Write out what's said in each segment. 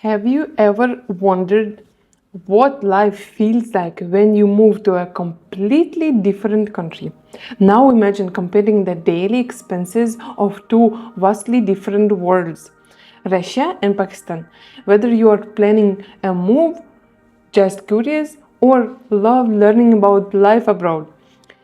Have you ever wondered what life feels like when you move to a completely different country? Now imagine comparing the daily expenses of two vastly different worlds, Russia and Pakistan. Whether you are planning a move, just curious, or love learning about life abroad,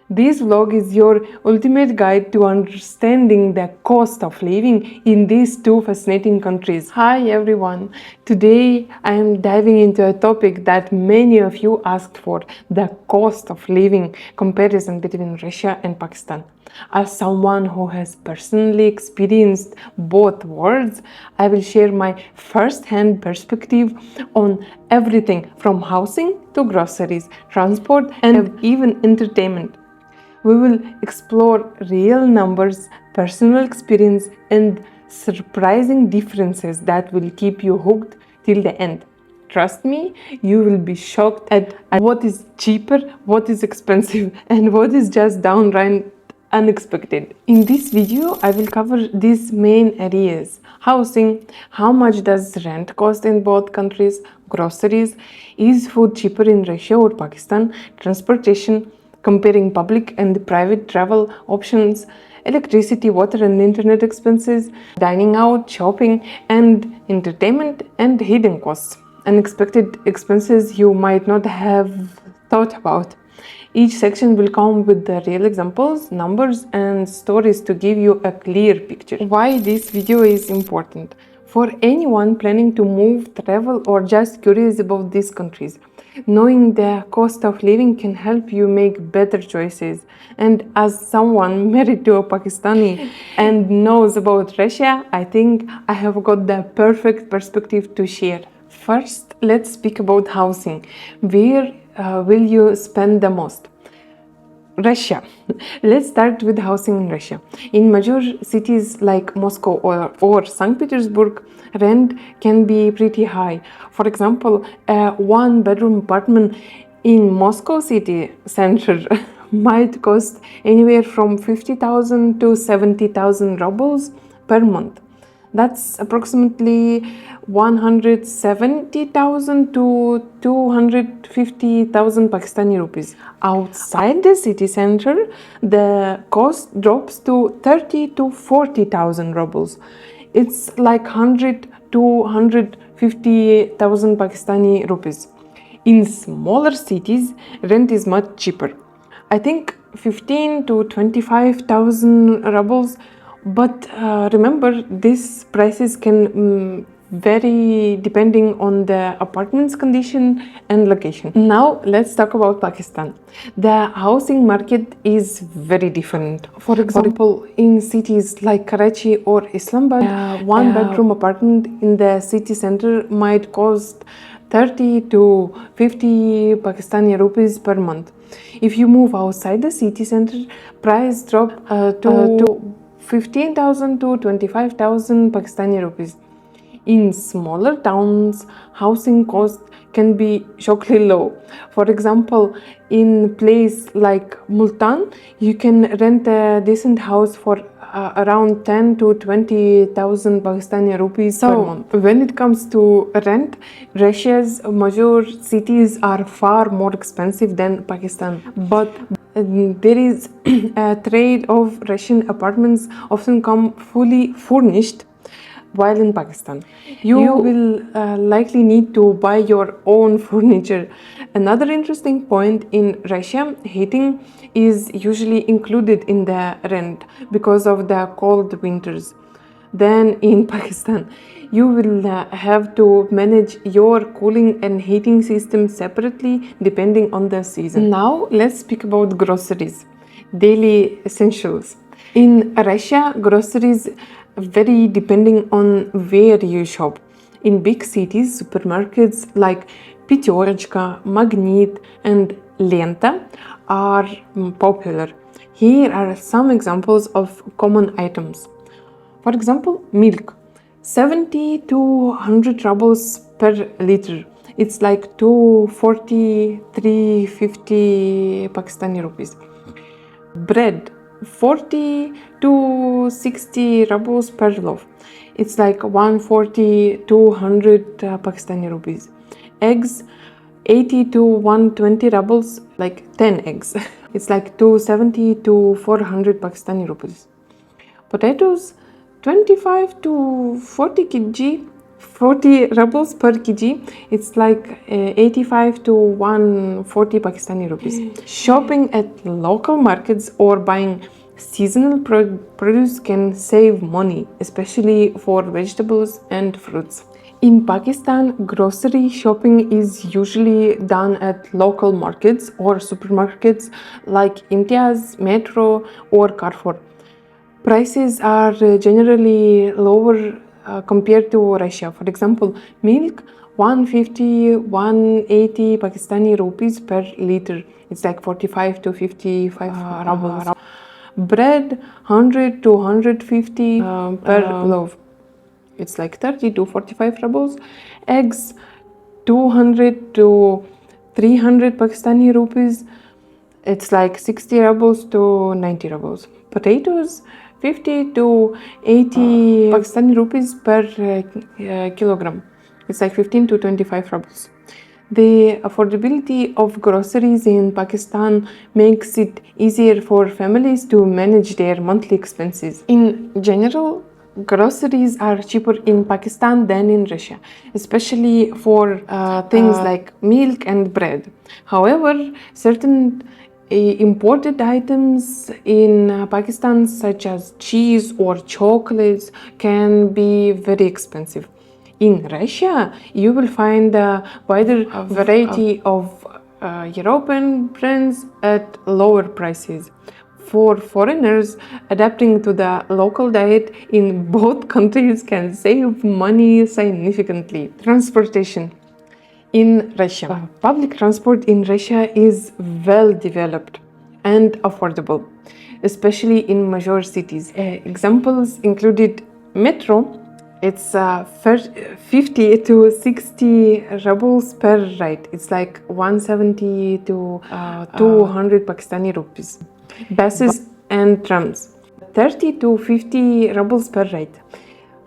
this vlog is your ultimate guide to understanding the cost of living in these two fascinating countries. Hi everyone! Today I am diving into a topic that many of you asked for, the cost of living comparison between Russia and Pakistan. As someone who has personally experienced both worlds, I will share my first-hand perspective on everything from housing to groceries, transport, and even entertainment. We will explore real numbers, personal experience, and surprising differences that will keep you hooked till the end. Trust me, you will be shocked at what is cheaper, what is expensive, and what is just downright unexpected. In this video, I will cover these main areas: housing, how much does rent cost in both countries, groceries, is food cheaper in Russia or Pakistan, transportation, comparing public and private travel options, electricity, water, and internet expenses, dining out, shopping, and entertainment, and hidden costs, unexpected expenses you might not have thought about. Each section will come with the real examples, numbers, and stories to give you a clear picture. Why this video is important? For anyone planning to move, travel, or just curious about these countries, knowing the cost of living can help you make better choices. And as someone married to a Pakistani and knows about Russia, I think I have got the perfect perspective to share. First, let's speak about housing. Where will you spend the most? Russia. Let's start with housing in Russia. In major cities like Moscow or St. Petersburg, rent can be pretty high. For example, a one-bedroom apartment in Moscow city center might cost anywhere from 50,000 to 70,000 rubles per month. That's approximately 170,000 to 250,000 Pakistani rupees. Outside the city center, the cost drops to 30 to 40,000 rubles. It's like 100 to 150,000 Pakistani rupees. In smaller cities, rent is much cheaper. I think 15 to 25,000 rubles. But remember, these prices can vary depending on the apartment's condition and location. Now let's talk about Pakistan. The housing market is very different. For example, in cities like Karachi or Islamabad, a one-bedroom apartment in the city center might cost 30 to 50 Pakistani rupees per month. If you move outside the city center, price drop to 15,000 to 25,000 Pakistani rupees. In smaller towns, housing cost can be shockingly low. For example, in place like Multan, you can rent a decent house for around 10 to 20,000 Pakistani rupees per month. When it comes to rent, Russia's major cities are far more expensive than Pakistan. But there is a trade of Russian apartments often come fully furnished, while in Pakistan, you will likely need to buy your own furniture. Another interesting point: in Russia, heating is usually included in the rent because of the cold winters. Then in Pakistan, you will have to manage your cooling and heating system separately depending on the season. Now let's speak about groceries, daily essentials. In Russia, groceries vary depending on where you shop. In big cities, supermarkets like Pyaterочка, Magnet, and Lenta are popular. Here are some examples of common items. For example, milk, 70 to 100 rubles per liter. It's like 240, 350 Pakistani rupees. Bread, 40 to 60 rubles per loaf. It's like 140 to 100 Pakistani rupees. Eggs, 80 to 120 rubles, like 10 eggs. It's like 270 to 400 Pakistani rupees. Potatoes, 25 to 40 rubles per kg. It's like 85 to 140 Pakistani rupees. Shopping at local markets or buying seasonal produce can save money, especially for vegetables and fruits. In Pakistan, grocery shopping is usually done at local markets or supermarkets like Imtiaz, Metro, or Carrefour. Prices are generally lower compared to Russia. For example, milk, 150, 180 Pakistani rupees per liter. It's like 45 to 55 rubles. Bread, 100 to 150 per loaf. It's like 30 to 45 rubles. Eggs, 200 to 300 Pakistani rupees. It's like 60 rubles to 90 rubles. Potatoes, 50 to 80 Pakistani rupees per kilogram. It's like 15 to 25 rubles. The affordability of groceries in Pakistan makes it easier for families to manage their monthly expenses. In general, groceries are cheaper in Pakistan than in Russia, especially for things like milk and bread. However, certain imported items in Pakistan, such as cheese or chocolates, can be very expensive. In Russia, you will find a wider variety of European brands at lower prices. For foreigners, adapting to the local diet in both countries can save money significantly. Transportation in Russia. Public transport in Russia is well developed and affordable, especially in major cities. Examples included Metro. It's 50 to 60 rubles per ride. It's like 170 to 200 Pakistani rupees. Buses and trams, 30 to 50 rubles per ride.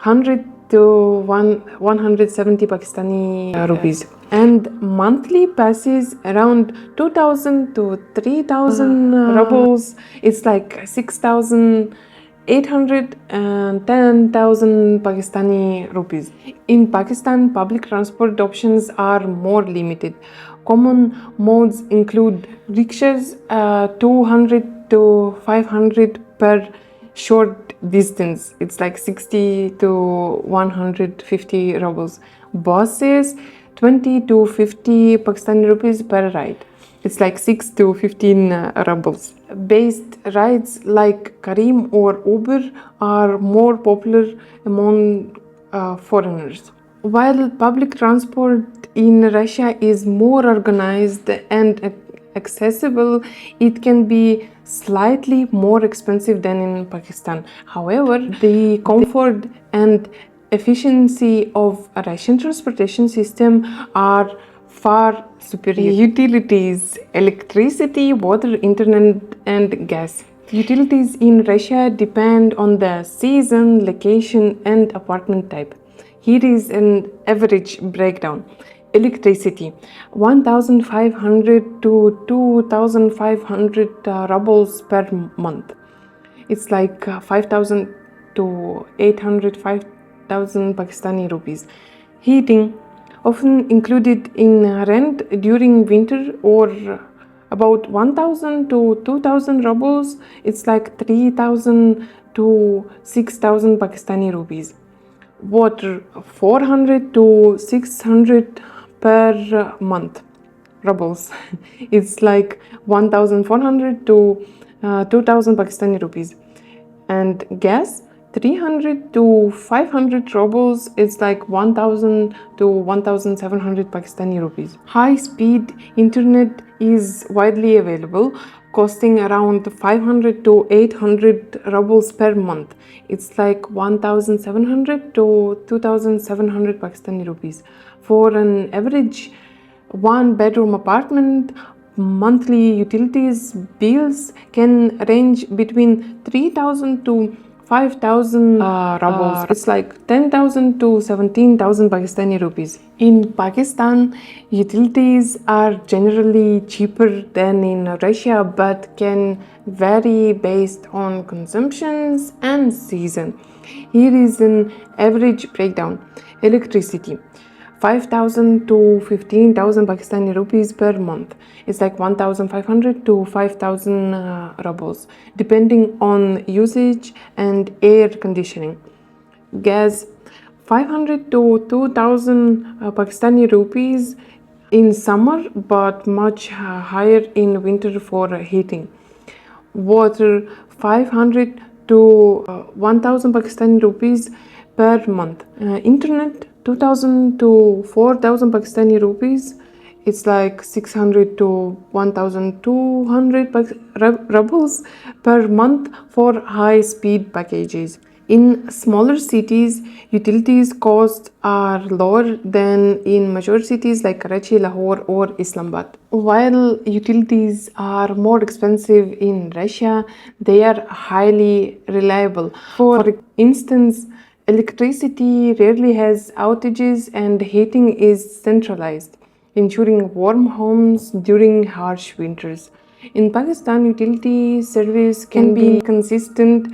100 to 170 Pakistani rupees. And monthly passes around 2,000 to 3,000 rubles. It's like 6,800 and 10,000 Pakistani rupees. In Pakistan, public transport options are more limited. Common modes include rickshaws, 200 to 500 per short distance. It's like 60 to 150 rubles. Buses, 20 to 50 Pakistani rupees per ride. It's like 6 to 15 rubles. Based rides like Kareem or Uber are more popular among foreigners. While public transport in Russia is more organized and accessible, it can be slightly more expensive than in Pakistan. However, the comfort and efficiency of a Russian transportation system are far superior. Utilities, electricity, water, internet, and gas. Utilities in Russia depend on the season, location, and apartment type. Here is an average breakdown. Electricity, 1,500 to 2,500 rubles per month. It's like 5,000 to 800, 5,000 Pakistani rupees. Heating, often included in rent during winter, or about 1,000 to 2,000 rubles. It's like 3,000 to 6,000 Pakistani rupees. Water, 400 to 600 per month rubles. It's like 1,400 to 2,000 Pakistani rupees. And gas, 300 to 500 rubles. It's like 1,000 to 1,700 Pakistani rupees. High speed internet is widely available, costing around 500 to 800 rubles per month. It's like 1,700 to 2,700 Pakistani rupees. For an average one bedroom apartment, monthly utilities bills can range between 3,000 to 5,000 rubles. It's like 10,000 to 17,000 Pakistani rupees. In Pakistan, utilities are generally cheaper than in Russia but can vary based on consumptions and season. Here is an average breakdown. Electricity, 5,000 to 15,000 Pakistani rupees per month. It's like 1,500 to 5,000 rubles, depending on usage and air conditioning. Gas, 500 to 2,000 Pakistani rupees in summer, but much higher in winter for heating. Water, 500 to 1,000 Pakistani rupees per month. Internet, 2,000 to 4,000 Pakistani rupees. It's like 600 to 1,200 rubles per month for high speed packages. In smaller cities, utilities costs are lower than in major cities like Karachi, Lahore, or Islamabad. While utilities are more expensive in Russia, they are highly reliable. For instance, electricity rarely has outages and heating is centralized, ensuring warm homes during harsh winters. In Pakistan, utility service can be consistent.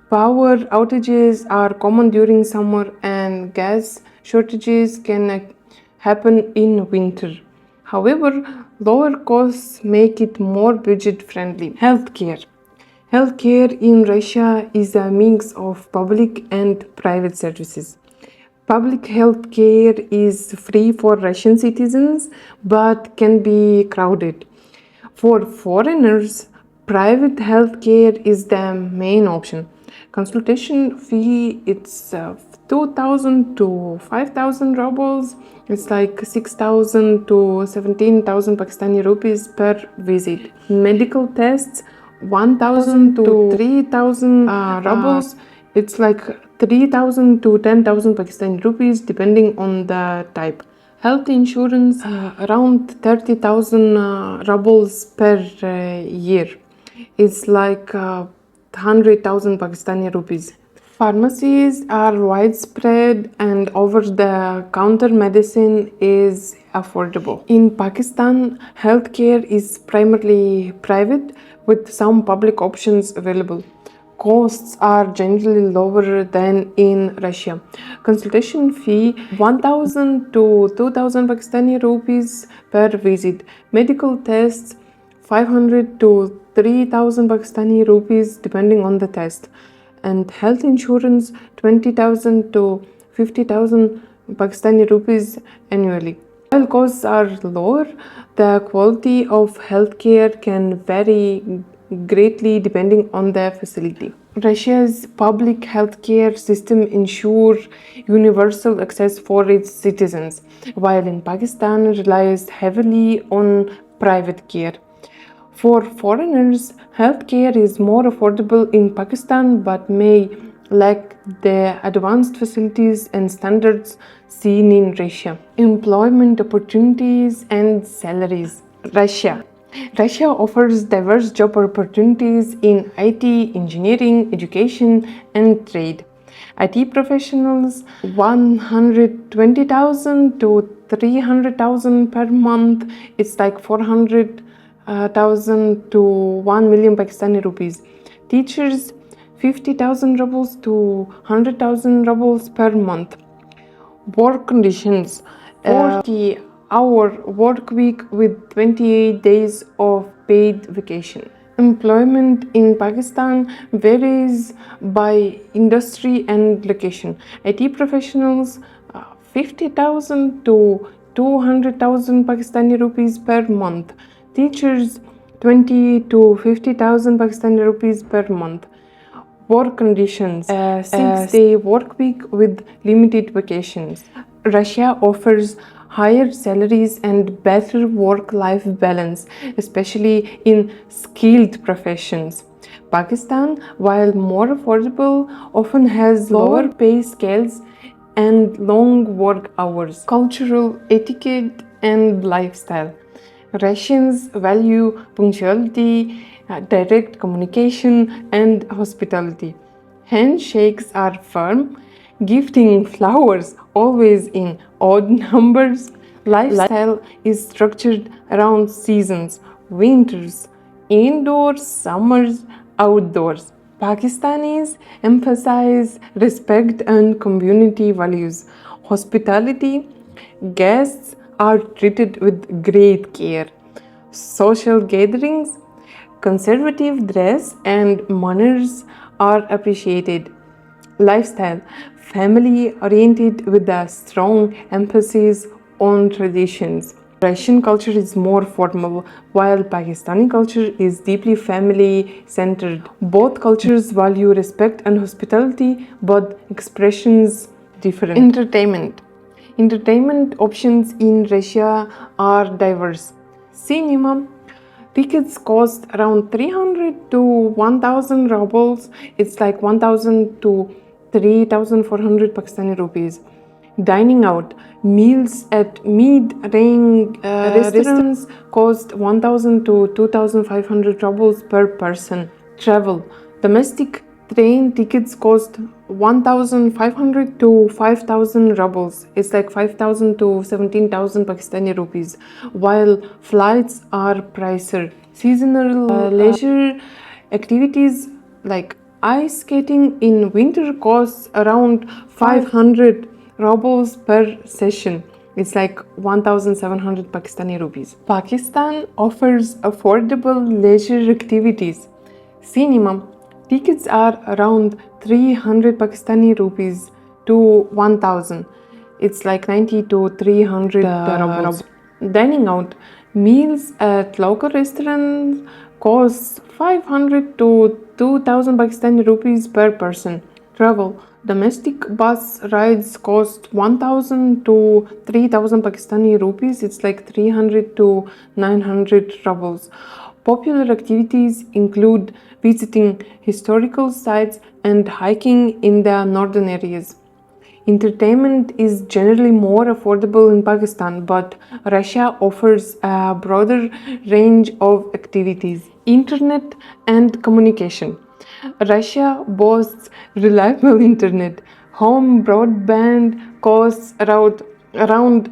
Power outages are common during summer and gas shortages can happen in winter. However, lower costs make it more budget friendly. Healthcare. Healthcare in Russia is a mix of public and private services. Public health care is free for Russian citizens but can be crowded. For foreigners, private health care is the main option. Consultation fee, it's 2,000 to 5,000 rubles. It's like 6,000 to 17,000 Pakistani rupees per visit. Medical tests, 1,000 to 3,000 rubles. It's like 3,000 to 10,000 Pakistani rupees depending on the type. Health insurance, around 30,000 rubles per year. It's like 100,000 Pakistani rupees. Pharmacies are widespread and over-the-counter medicine is affordable. In Pakistan, healthcare is primarily private with some public options available. Costs are generally lower than in Russia. Consultation fee, 1,000 to 2,000 Pakistani rupees per visit. Medical tests, 500 to 3,000 Pakistani rupees depending on the test. And health insurance, 20,000 to 50,000 Pakistani rupees annually. While costs are lower, the quality of healthcare can vary greatly depending on the facility. Russia's public healthcare system ensures universal access for its citizens, while in Pakistan relies heavily on private care. For foreigners, healthcare is more affordable in Pakistan but may lack the advanced facilities and standards seen in Russia. Employment opportunities and salaries. Russia offers diverse job opportunities in IT, engineering, education, and trade. IT professionals, 120,000 to 300,000 per month. It's like 400,000 to 1 million Pakistani rupees. Teachers, 50,000 rubles to 100,000 rubles per month. Work conditions, 40-hour work week with 28 days of paid vacation. Employment in Pakistan varies by industry and location. IT professionals, 50,000 to 200,000 Pakistani rupees per month. Teachers, 20 to 50,000 Pakistani rupees per month. Work conditions, 6-day work week with limited vacations. Russia offers higher salaries and better work-life balance, especially in skilled professions. Pakistan, while more affordable, often has lower pay scales and long work hours. Cultural etiquette and lifestyle. Russians value punctuality, direct communication, and hospitality. Handshakes are firm, gifting flowers always in odd numbers. Lifestyle is structured around seasons, winters, indoors, summers, outdoors. Pakistanis emphasize respect and community values. Hospitality, guests are treated with great care. Social gatherings, conservative dress, and manners are appreciated. Lifestyle, family oriented with a strong emphasis on traditions. Russian culture is more formal, while Pakistani culture is deeply family centered. Both cultures value respect and hospitality, but expressions different. Entertainment options in Russia are diverse. Cinema tickets cost around 300 to 1000 rubles. It's like 1000 to 3400 Pakistani rupees. Dining out, meals at mid-range restaurants cost 1000 to 2500 rubles per person. Travel, domestic train tickets cost 1500 to 5000 rubles. It's like 5000 to 17000 Pakistani rupees, while flights are pricier. Seasonal leisure activities like ice skating in winter costs around 500 rubles per session. It's like 1700 Pakistani rupees. Pakistan offers affordable leisure activities. Cinema tickets are around 300 Pakistani rupees to 1000. It's like 90 to 300 rubles. Dining out, meals at local restaurants cost 500 to 2000 Pakistani rupees per person. Travel, domestic bus rides cost 1000 to 3000 Pakistani rupees. It's like 300 to 900 rubles. Popular activities include visiting historical sites and hiking in the northern areas. Entertainment is generally more affordable in Pakistan, but Russia offers a broader range of activities. Internet and communication. Russia boasts reliable internet. Home broadband costs around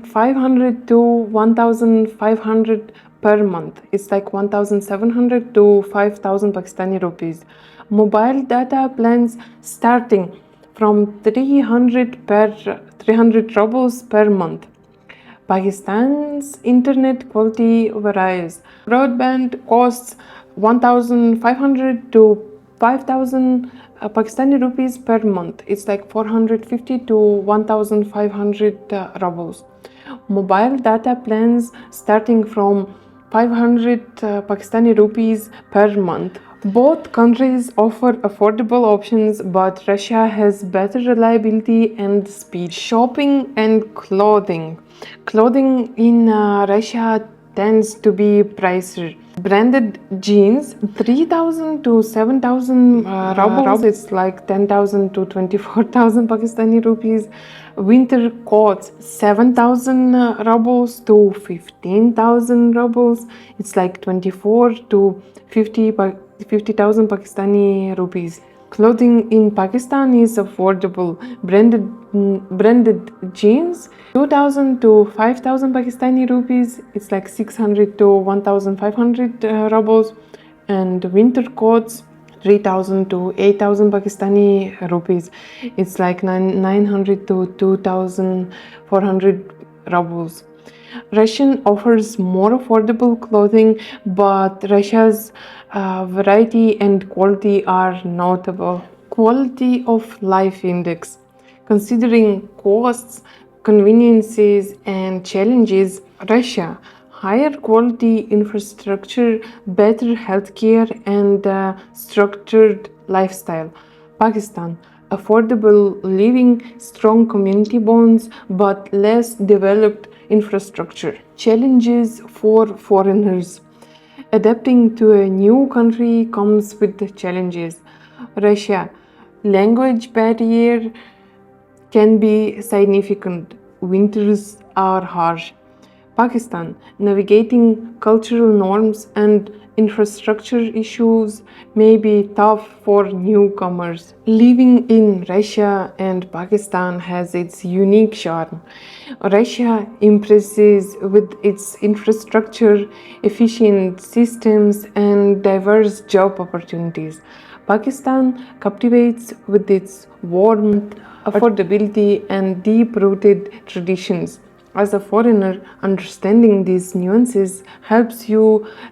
500 to 1500 per month. It's like 1700 to 5000 Pakistani rupees. Mobile data plans starting from 300 rubles per month. Pakistan's internet quality varies. Broadband costs 1500 to 5000 Pakistani rupees per month. It's like 450 to 1500 rubles. Mobile data plans starting from 500 Pakistani rupees per month. Both countries offer affordable options, but Russia has better reliability and speed. Shopping and clothing. Clothing in Russia tends to be pricier. Branded jeans, 3000 to 7000 rubles. It's like 10,000 to 24,000 Pakistani rupees. Winter coats, 7000 rubles to 15,000 rubles. It's like 24 to 50,000 Pakistani rupees. Clothing in Pakistan is affordable. Branded jeans, 2000 to 5000 Pakistani rupees. It's like 600 to 1500 rubles. And winter coats, 3000 to 8000 Pakistani rupees. It's like 900 to 2400 rubles. Russian offers more affordable clothing, but Russia's variety and quality are notable. Quality of life index. Considering costs, conveniences, and challenges, Russia higher quality infrastructure, better healthcare, and structured lifestyle. Pakistan affordable living, strong community bonds, but less developed infrastructure. Challenges for foreigners. Adapting to a new country comes with the challenges. Russia, language barrier can be significant. Winters are harsh. Pakistan, navigating cultural norms and infrastructure issues may be tough for newcomers. Living in Russia and Pakistan has its unique charm. Russia impresses with its infrastructure, efficient systems, and diverse job opportunities. Pakistan captivates with its warmth, affordability, and deep rooted traditions. As a foreigner, understanding these nuances helps you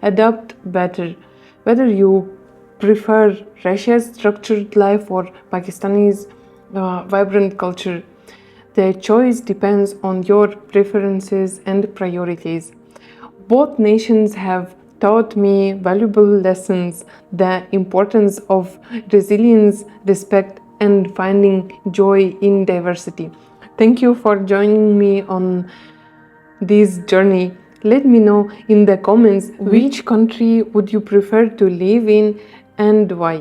adapt better. Whether you prefer Russia's structured life or Pakistani's vibrant culture, their choice depends on your preferences and priorities. Both nations have taught me valuable lessons: the importance of resilience, respect, and finding joy in diversity. Thank you for joining me on this journey. Let me know in the comments which country would you prefer to live in and why.